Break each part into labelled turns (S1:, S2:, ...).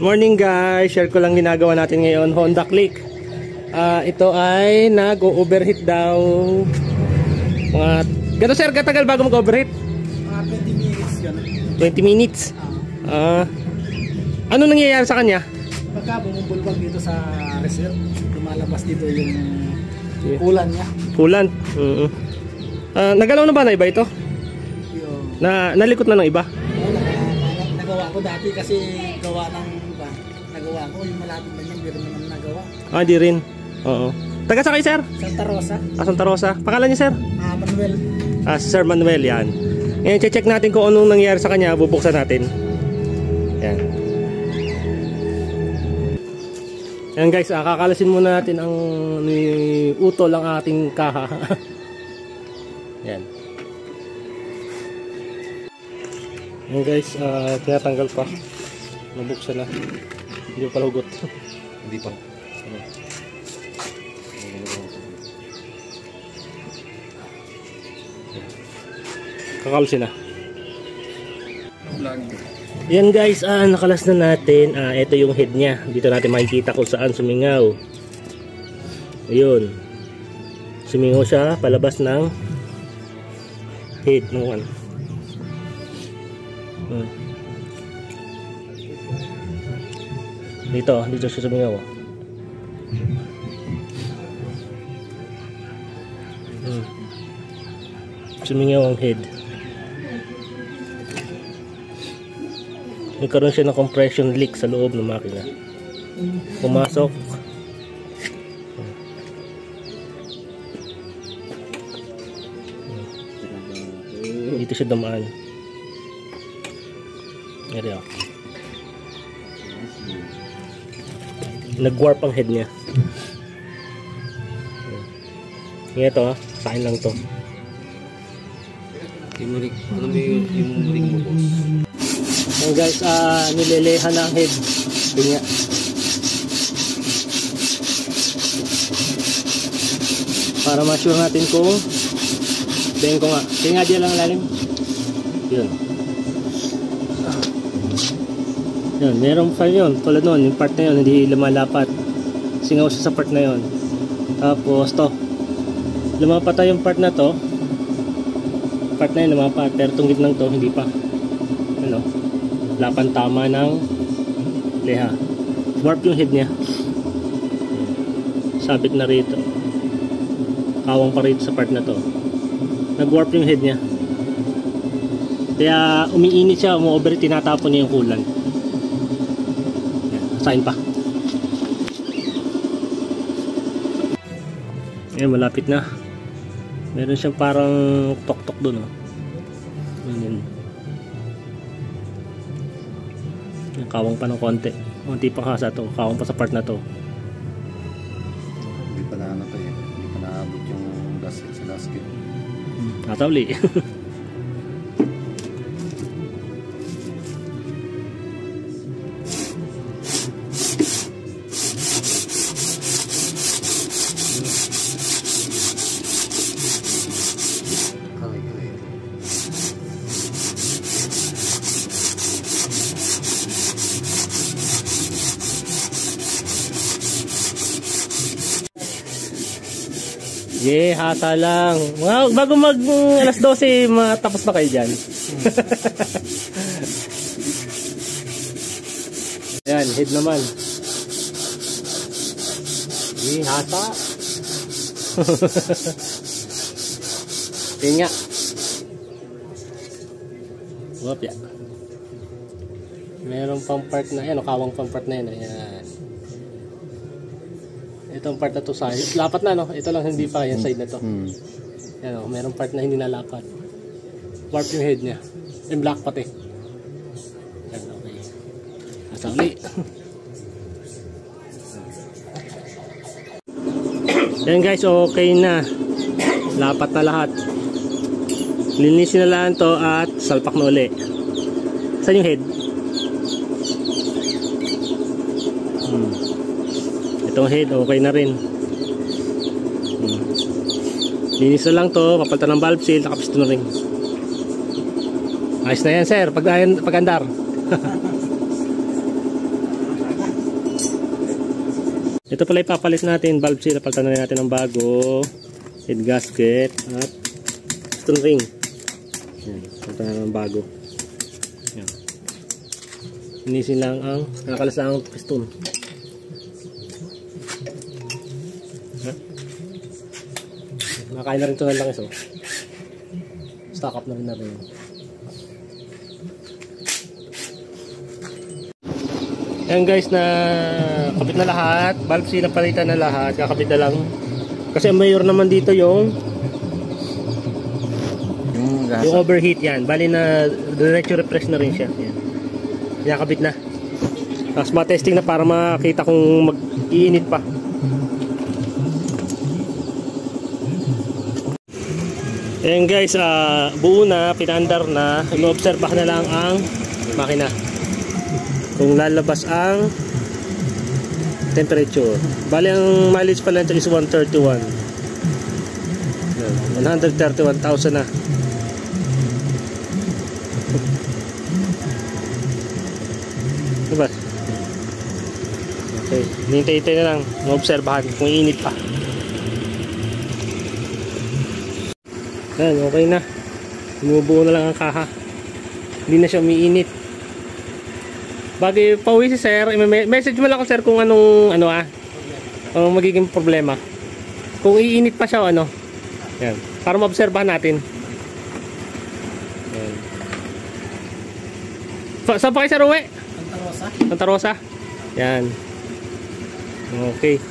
S1: Morning guys, share ko lang ginagawa natin ngayon, Honda Click. Ito ay nag-overheat daw. Gano'n sir, katagal bago mag-overheat?
S2: 20 minutes gano'n.
S1: 20 minutes? Ano nangyayari sa kanya?
S2: Pagka bumubulwag dito sa reserve, lumalabas dito yung kulan niya.
S1: Kulan? Nagalaw na ba na iba ito? Nalikot na ng iba?
S2: Nagawa ko dati kasi nagawa ko yung malapit na yun, hindi rin naman nagawa.
S1: Di rin? Oo. Taga sa kayo sir?
S2: Santa Rosa.
S1: Santa Rosa. Pangalan niya sir?
S2: Manuel.
S1: Sir Manuel, yan. Ngayon, check natin kung anong nangyari sa kanya. Bubuksan natin. Yan. Yan guys, kakalasin muna natin ang utol ang ating kaha. Yan. Yan guys, tinatanggal pa. Nabuksan na. Hindi pa hugot.
S3: Hindi pa.
S1: Kakalasin na. Yan guys, nakalas na natin. Ito yung head niya. Dito natin makikita kung saan sumingaw. Ayun. Sumingaw siya palabas ng head ng one. Dito siya sumingaw. Sumingaw ang head. Nagkaroon siya ng compression leak sa loob ng makina. Pumasok. Dito siya dumaan. Yan. Nag-warp ang head niya. Ito sa akin lang to.
S3: Ano ba yung ring mo boss?
S1: So guys, nilelehan na ang head. Tingnan. Para ma-sure natin kung tingnan ko nga. Tingnan dyan lang lalim. Yun. Yun, merong pa yun. Tulad nun, yung part na yun, hindi lumalapat. Singaw siya sa part na yun. Tapos to. Lumapat yung part na to. Part na yun lumapat. Pero itong gitnang to, hindi pa. Ano? Lapan tama ng leha. Warp yung head niya. Sabit na rito. Kawang pa rito sa part na to. Nag-warp yung head niya. Kaya umiinit siya, umu-over, tinatapon niya yung kulan. Asahin pa. Ayan, malapit na. Meron siyang parang tok-tok dun. Ayan. Kawang pa ng konti. Konti pang hasa to. Kawang pa sa part na to.
S3: Hindi pa na hindi pa naabot yung gasket sa gasket.
S1: Natawli. Hasa lang. Bago mag alas 12, matapos na kayo dyan. Ayan, head naman. Hasa. Tingnan nga. Wapya. Meron pang part na, ayan, kawang pang part na yun. Ayan. Itong part na to sa lapat na, no? Ito lang hindi pa, yung side na to. Yan, no? Merong part na hindi nalapat. Warp yung head niya. Yung black pati. Yan, okay. Asa ulit. Yan guys, okay na. Lapat na lahat. Linisin na lang to at salpak na uli. Saan yung head? Itong head, okay na rin. Linis na lang to, papalitan ng valve seal, nakapiston ring. Ayos na yan sir, pag-andar. ito pala ipapalit natin. Valve seal, palitan na natin ng bago. Head gasket at piston ring. Yan, palitan na ng bago. Yan. Inisin lang ang nakakalas lang ang piston. Nakain na rin ito ng langis, oh. Stock up na rin. Ayan guys, na kapit na lahat. Valve seal na palitan na lahat. Kakapit na lang. Kasi mayor naman dito yung overheat yan. Bali na diretso refresh na rin siya. Yan. Kakapit na. Tapos ma-testing na para makita kung mag-iinit pa. Ayan guys, buo na, pinandar na. I-observe na lang ang makina kung lalabas ang temperature. Bali ang mileage pala nito is 131. 131,000 na. Diba? Okay, hintay-hintay na lang. Obserbahan kung init pa. Ayan, okay na. Bumubuo na lang ang kaha. Hindi na siya umiinit. Bagay pauwi si sir, message mo lang ako sir kung anong magiging problema. Kung iinit pa siya o ano. Ayan, para maobserbahan natin. Ayan. Saan pa kayo sir uwi?
S2: Santa Rosa.
S1: Santa Rosa? Ayan. Okay.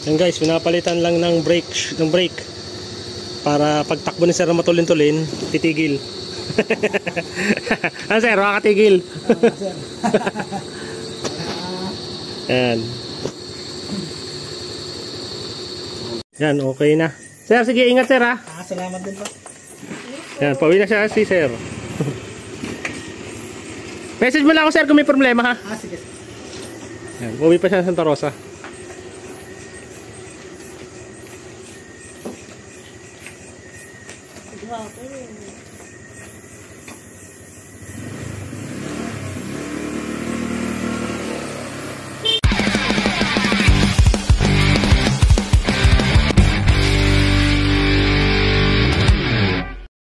S1: Ayan guys, pinapalitan lang ng brake. Para pagtakbo ni sir na matulin-tulin, titigil. Ano sir, makatigil. Yan. Yan, okay na. Sir, sige, ingat sir ha.
S2: Salamat din po.
S1: Yan, pauwi na siya si sir. Message mo lang ako sir kung may problema ha.
S2: Sige.
S1: Yan, pauwi pa siya sa Santa Rosa.